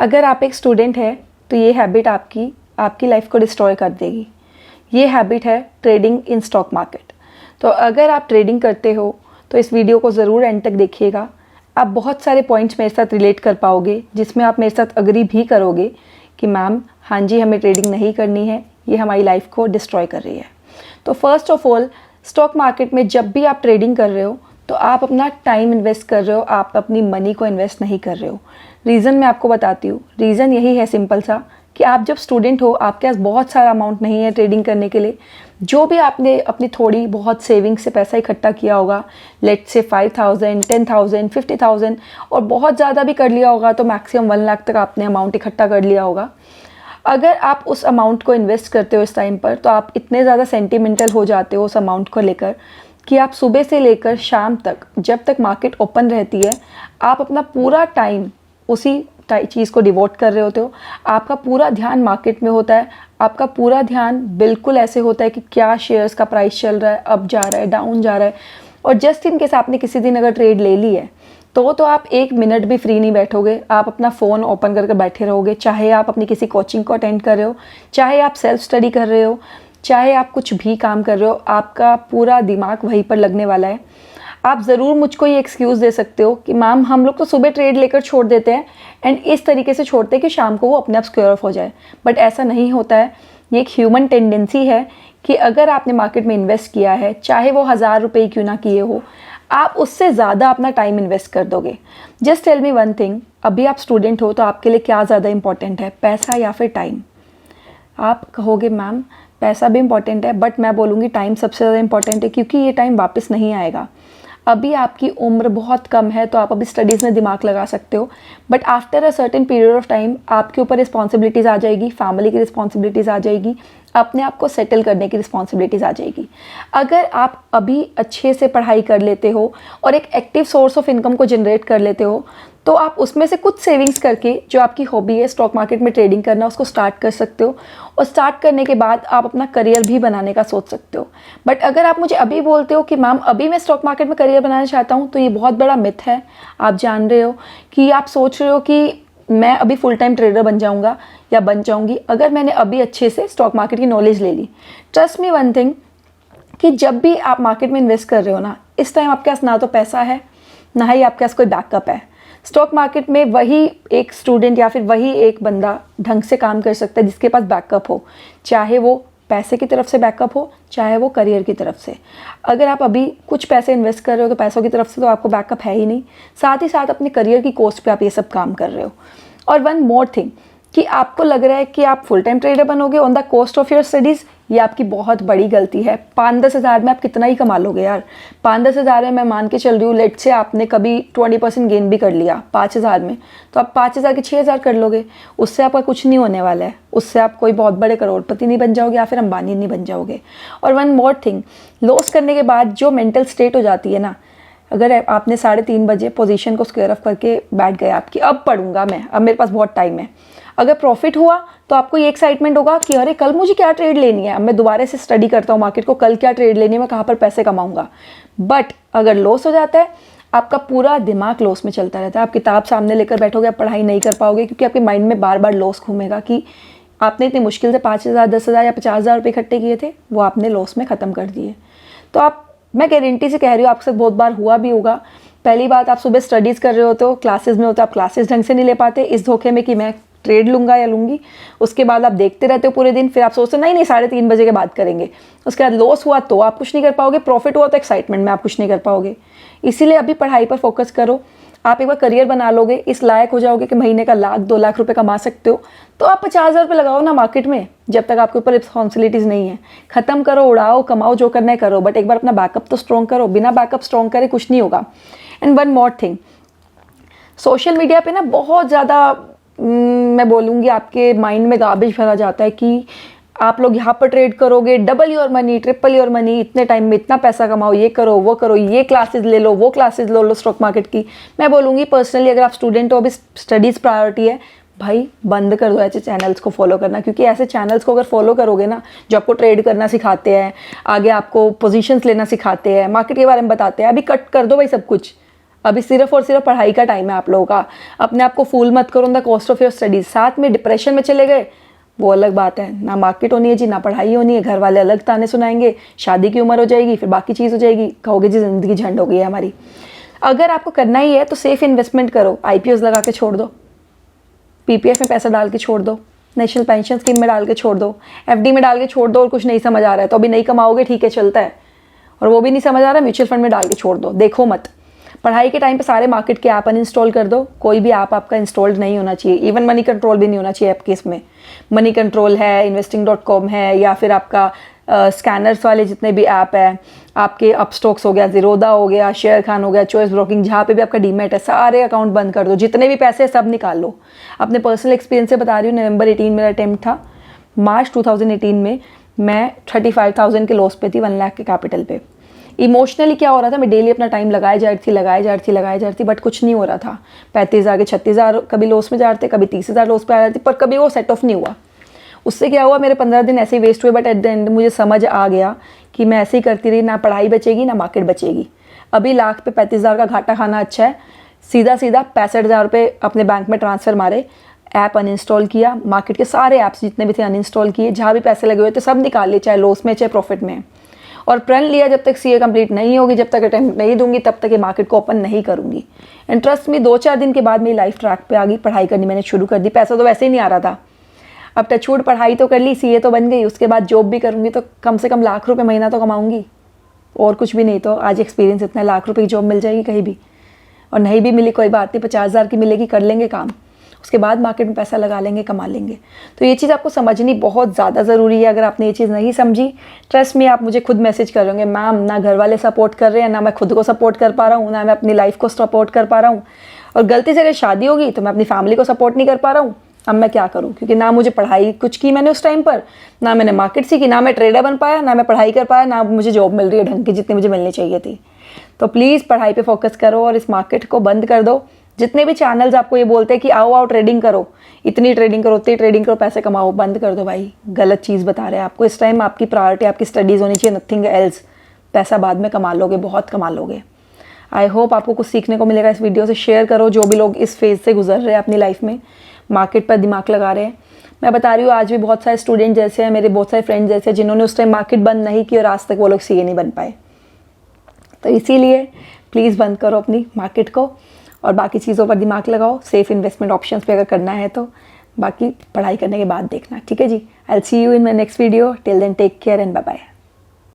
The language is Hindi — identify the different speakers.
Speaker 1: अगर आप एक स्टूडेंट है तो ये हैबिट आपकी लाइफ को डिस्ट्रॉय कर देगी। ये हैबिट है ट्रेडिंग इन स्टॉक मार्केट। तो अगर आप ट्रेडिंग करते हो तो इस वीडियो को ज़रूर एंड तक देखिएगा। आप बहुत सारे पॉइंट्स मेरे साथ रिलेट कर पाओगे जिसमें आप मेरे साथ अग्री भी करोगे कि मैम हाँ जी, हमें ट्रेडिंग नहीं करनी है, ये हमारी लाइफ को डिस्ट्रॉय कर रही है। तो first of all, stock market में जब भी आप ट्रेडिंग कर रहे हो तो आप अपना टाइम इन्वेस्ट कर रहे हो, आप अपनी मनी को इन्वेस्ट नहीं कर रहे हो। रीज़न मैं आपको बताती हूँ। रीज़न यही है सिंपल सा कि आप जब स्टूडेंट हो, आपके पास बहुत सारा अमाउंट नहीं है ट्रेडिंग करने के लिए। जो भी आपने अपनी थोड़ी बहुत सेविंग से पैसा इकट्ठा किया होगा, लेट से 5,000, 10,000, 50,000 और बहुत ज़्यादा भी कर लिया होगा तो मैक्सिमम 1 लाख तक आपने अमाउंट इकट्ठा कर लिया होगा। अगर आप उस अमाउंट को इन्वेस्ट करते हो इस टाइम पर तो आप इतने ज़्यादा सेंटिमेंटल हो जाते हो उस अमाउंट को लेकर कि आप सुबह से लेकर शाम तक, जब तक मार्केट ओपन रहती है, आप अपना पूरा टाइम उसी चीज़ को डिवोट कर रहे होते हो। आपका पूरा ध्यान मार्केट में होता है, आपका पूरा ध्यान बिल्कुल ऐसे होता है कि क्या शेयर्स का प्राइस चल रहा है, अप जा रहा है, डाउन जा रहा है। और जस्ट इन केस आपने किसी दिन अगर ट्रेड ले ली है तो आप 1 मिनट भी फ्री नहीं बैठोगे। आप अपना फ़ोन ओपन करके बैठे रहोगे, चाहे आप अपनी किसी कोचिंग को अटेंड कर रहे हो, चाहे आप सेल्फ स्टडी कर रहे हो, चाहे आप कुछ भी काम कर रहे हो, आपका पूरा दिमाग वहीं पर लगने वाला है। आप ज़रूर मुझको ये एक्सक्यूज़ दे सकते हो कि मैम हम लोग तो सुबह ट्रेड लेकर छोड़ देते हैं एंड इस तरीके से छोड़ते हैं कि शाम को वो अपने आप स्क्वेयर ऑफ हो जाए। बट ऐसा नहीं होता है। ये एक ह्यूमन टेंडेंसी है कि अगर आपने मार्केट में इन्वेस्ट किया है, चाहे वो 1000 रुपये क्यों ना किए हो, आप उससे ज़्यादा अपना टाइम इन्वेस्ट कर दोगे। Just tell me one thing, अभी आप स्टूडेंट हो तो आपके लिए क्या ज़्यादा इंपॉर्टेंट है, पैसा या फिर टाइम? आप कहोगे मैम पैसा भी इंपॉर्टेंट है, बट मैं बोलूँगी टाइम सबसे ज़्यादा इंपॉर्टेंट है, क्योंकि ये टाइम वापस नहीं आएगा। अभी आपकी उम्र बहुत कम है तो आप अभी स्टडीज़ में दिमाग लगा सकते हो, but after a certain period of time आपके ऊपर रिस्पॉन्सिबिलिटीज़ आ जाएगी, फैमिली की रिस्पॉन्सिबिलिटीज़ आ जाएगी, अपने आप को सेटल करने की रिस्पॉन्सिबिलिटीज़ आ जाएगी। अगर आप अभी अच्छे से पढ़ाई कर लेते हो और एक एक्टिव सोर्स ऑफ इनकम को जनरेट कर लेते हो तो आप उसमें से कुछ सेविंग्स करके, जो आपकी हॉबी है स्टॉक मार्केट में ट्रेडिंग करना, उसको स्टार्ट कर सकते हो। और स्टार्ट करने के बाद आप अपना करियर भी बनाने का सोच सकते हो। बट अगर आप मुझे अभी बोलते हो कि मैम अभी मैं स्टॉक मार्केट में करियर बनाना चाहता हूँ, तो ये बहुत बड़ा मिथ है। आप जान रहे हो कि आप सोच रहे हो कि मैं अभी फुल टाइम ट्रेडर बन जाऊँगा या बन जाऊँगी अगर मैंने अभी अच्छे से स्टॉक मार्केट की नॉलेज ले ली। ट्रस्ट मी वन थिंग कि जब भी आप मार्केट में इन्वेस्ट कर रहे हो ना, इस टाइम आपके पास ना तो पैसा है, ना ही आपके पास कोई बैकअप है। स्टॉक मार्केट में वही एक स्टूडेंट या फिर वही एक बंदा ढंग से काम कर सकता है जिसके पास बैकअप हो, चाहे वो पैसे की तरफ से बैकअप हो, चाहे वो करियर की तरफ से। अगर आप अभी कुछ पैसे इन्वेस्ट कर रहे हो तो पैसों की तरफ से तो आपको बैकअप है ही नहीं, साथ ही साथ अपने करियर की कॉस्ट पे आप ये सब काम कर रहे हो। और वन मोर थिंग कि आपको लग रहा है कि आप फुल टाइम ट्रेडर बनोगे on the cost of your studies, ये आपकी बहुत बड़ी गलती है। 5-10 हज़ार में आप कितना ही कमा लोगे यार। 5-10 हज़ार में मैं मान के चल रही हूँ, लेट से आपने कभी 20% गेन भी कर लिया 5,000 में, तो आप 5,000 के 6,000 कर लोगे। उससे आपका कुछ नहीं होने वाला है, उससे आप कोई बहुत बड़े करोड़पति नहीं बन जाओगे या फिर अंबानी नहीं बन जाओगे। और वन मोर थिंग, लॉस करने के बाद जो मेंटल स्टेट हो जाती है ना, अगर आपने 3:30 बजे पोजीशन को स्क्वायर ऑफ करके बैठ गए आपकी, अब पढ़ूंगा मैं, अब मेरे पास बहुत टाइम है, अगर प्रॉफिट हुआ तो आपको ये एक्साइटमेंट होगा कि अरे कल मुझे क्या ट्रेड लेनी है, अब मैं दोबारा से स्टडी करता हूँ मार्केट को, कल क्या ट्रेड लेनी है, मैं कहाँ पर पैसे कमाऊंगा। बट अगर लॉस हो जाता है, आपका पूरा दिमाग लॉस में चलता रहता है। आप किताब सामने लेकर बैठोगे, आप पढ़ाई नहीं कर पाओगे, क्योंकि आपके माइंड में बार बार लॉस घूमेगा कि आपने इतनी मुश्किल से 5,000, 10,000 या 50,000 रुपये इकट्ठे किए थे, वो आपने लॉस में ख़त्म कर दिए। तो मैं गारंटी से कह रही हूँ, आपके साथ बहुत बार हुआ भी होगा। पहली बात, आप सुबह स्टडीज़ कर रहे होते हो, क्लासेस में होते हो, आप क्लासेस ढंग से नहीं ले पाते इस धोखे में कि मैं ट्रेड लूँगा या लूँगी। उसके बाद आप देखते रहते हो पूरे दिन, फिर आप सोचते हो नहीं 3:30 बजे के बाद करेंगे। उसके बाद लॉस हुआ तो आप कुछ नहीं कर पाओगे, प्रॉफिट हुआ तो एक्साइटमेंट में आप कुछ नहीं कर पाओगे। इसीलिए अभी पढ़ाई पर फोकस करो। आप एक बार करियर बना लोगे, इस लायक हो जाओगे कि महीने का 1,00,000-2 लाख रुपए कमा सकते हो, तो आप 50,000 रुपये लगाओ ना मार्केट में। जब तक आपके ऊपर रिस्पॉन्सिबिलिटीज़ नहीं है, ख़त्म करो, उड़ाओ, कमाओ, जो करना है करो, बट एक बार अपना बैकअप तो स्ट्रॉन्ग करो। बिना बैकअप स्ट्रॉन्ग करे कुछ नहीं होगा। And one more thing, social media पे ना बहुत ज़्यादा मैं बोलूँगी आपके माइंड में गार्बेज भरा जाता है कि आप लोग यहाँ पर ट्रेड करोगे, double your money, triple your money, इतने टाइम में इतना पैसा कमाओ, ये करो, वो करो, ये क्लासेस ले लो, वो क्लासेस ले लो स्टॉक मार्केट की। मैं बोलूँगी पर्सनली, अगर आप स्टूडेंट हो, अभी स्टडीज़ प्रायोरिटी है, भाई बंद कर दो ऐसे चैनल्स को फॉलो करना। क्योंकि ऐसे चैनल्स को अगर फॉलो करोगे ना, जो आपको ट्रेड करना सिखाते हैं, आगे आपको पोजीशंस लेना सिखाते हैं, मार्केट के बारे में बताते हैं, अभी कट कर दो भाई सब कुछ। अभी सिर्फ और सिर्फ पढ़ाई का टाइम है आप लोगों का। अपने आप को फूल मत करो on the cost of your studies. साथ में डिप्रेशन में चले गए वो अलग बात है। ना मार्केट होनी है जी, ना पढ़ाई होनी है, घर वाले अलग ताने सुनाएंगे, शादी की उम्र हो जाएगी, फिर बाकी चीज़ हो जाएगी, कहोगे जी ज़िंदगी झंड हो गई है हमारी। अगर आपको करना ही है तो सेफ इन्वेस्टमेंट करो, IPOs लगा के छोड़ दो, PPF में पैसा डाल के छोड़ दो, नेशनल पेंशन स्कीम में डाल के छोड़ दो, FD में डाल के छोड़ दो। और कुछ नहीं समझ आ रहा है तो अभी नहीं कमाओगे, ठीक है चलता है, और वो भी नहीं समझ आ रहा, म्यूचुअल फंड में डाल के छोड़ दो, देखो मत। पढ़ाई के टाइम पे सारे मार्केट के ऐप अनइंस्टॉल कर दो, कोई भी ऐप आपका इंस्टॉल्ड नहीं होना चाहिए। इवन मनी कंट्रोल भी नहीं होना चाहिए ऐप के इसमें। मनी कंट्रोल है, investing.com है, या फिर आपका स्कैनर्स वाले जितने भी ऐप है, आपके अपस्टॉक्स हो गया, ज़ीरोधा हो गया, शेयर खान हो गया, चॉइस ब्रोकिंग, जहाँ पे भी आपका डीमेट है, सारे अकाउंट बंद कर दो। जितने भी पैसे हैं सब निकाल लो। अपने पर्सनल एक्सपीरियंस से बता रही हूँ, नवंबर 18 मेरा अटेम्प्ट था, मार्च 2018 में मैं 35,000 के लॉस पे थी, 1 लाख के कैपिटल पे। इमोशनली क्या हो रहा था, मैं डेली अपना टाइम लगाए जा रही थी, बट कुछ नहीं हो रहा था। 35,000 के 36,000 कभी लॉस में जा रहे थे, कभी 30,000 लॉस पे आ रहे थे, पर कभी वो सेट ऑफ नहीं हुआ। उससे क्या हुआ, मेरे 15 दिन ऐसे ही वेस्ट हुए, बट एट द एंड मुझे समझ आ गया कि मैं ऐसे ही करती रही, ना पढ़ाई बचेगी ना मार्केट बचेगी। अभी लाख पे 35,000 का घाटा खाना अच्छा है। सीधा 65,000 रुपये अपने बैंक में ट्रांसफ़र मारे, ऐप अनइंस्टॉल किया, मार्केट के सारे ऐप्स जितने भी थे अनइंस्टॉल किए, जहाँ भी पैसे लगे हुए थे सब निकाल लिए, चाहे लॉस में चाहे प्रॉफिट में। और प्रण लिया जब तक CA कंप्लीट नहीं होगी, जब तक अटेम्प्ट नहीं दूंगी, तब तक ये मार्केट को ओपन नहीं करूंगी। इंटरेस्ट में 2-4 दिन के बाद मेरी लाइफ ट्रैक पे आ गई, पढ़ाई करनी मैंने शुरू कर दी। पैसा तो वैसे ही नहीं आ रहा था, अब टचवुड पढ़ाई तो कर ली, CA तो बन गई, उसके बाद जॉब भी करूंगी तो कम से कम लाख रुपये महीना तो कमाऊंगी, और कुछ भी नहीं तो आज एक्सपीरियंस इतना, लाख रुपये की जॉब मिल जाएगी कहीं भी, और नहीं भी मिली कोई बात नहीं, 50,000 की मिलेगी, कर लेंगे काम, उसके बाद मार्केट में पैसा लगा लेंगे, कमा लेंगे। तो ये चीज़ आपको समझनी बहुत ज़्यादा ज़रूरी है। अगर आपने ये चीज़ नहीं समझी, ट्रस्ट में आप मुझे खुद मैसेज कर रहे होंगे, मैम ना घर वाले सपोर्ट कर रहे हैं, ना मैं खुद को सपोर्ट कर पा रहा हूँ, ना मैं अपनी लाइफ को सपोर्ट कर पा रहा हूँ, और गलती से अगर शादी होगी तो मैं अपनी फैमिली को सपोर्ट नहीं कर पा रहा हूँ। अब मैं क्या करूँ, क्योंकि ना मुझे पढ़ाई कुछ की मैंने उस टाइम पर, ना मैंने मार्केट सीखी, ना मैं ट्रेडर बन पाया, ना मैं पढ़ाई कर पाया, ना मुझे जॉब मिल रही है ढंग की जितनी मुझे मिलनी चाहिए थी। तो प्लीज़ पढ़ाई पे फोकस करो और इस मार्केट को बंद कर दो। जितने भी चैनल्स आपको ये बोलते हैं कि आओ ट्रेडिंग करो, इतनी ट्रेडिंग करो, उतनी ट्रेडिंग करो, पैसे कमाओ, बंद कर दो भाई, गलत चीज़ बता रहे हैं आपको। इस टाइम आपकी प्रायोरिटी आपकी स्टडीज़ होनी चाहिए, नथिंग एल्स। पैसा बाद में कमा लोगे, बहुत कमा लोगे। आई होप आपको कुछ सीखने को मिलेगा इस वीडियो से। शेयर करो जो भी लोग इस फेज़ से गुजर रहे हैं अपनी लाइफ में, मार्केट पर दिमाग लगा रहे हैं। मैं बता रही हूँ आज भी बहुत सारे स्टूडेंट जैसे हैं, मेरे बहुत सारे फ्रेंड जैसे हैं, जिन्होंने उस टाइम मार्केट बंद नहीं की और आज तक वो लोग CA नहीं बन पाए। तो इसीलिए प्लीज़ बंद करो अपनी मार्केट को और बाकी चीज़ों पर दिमाग लगाओ। सेफ इन्वेस्टमेंट ऑप्शंस पे अगर करना है तो, बाकी पढ़ाई करने के बाद देखना, ठीक है जी। I will see you in my next video. Till then take care and bye bye.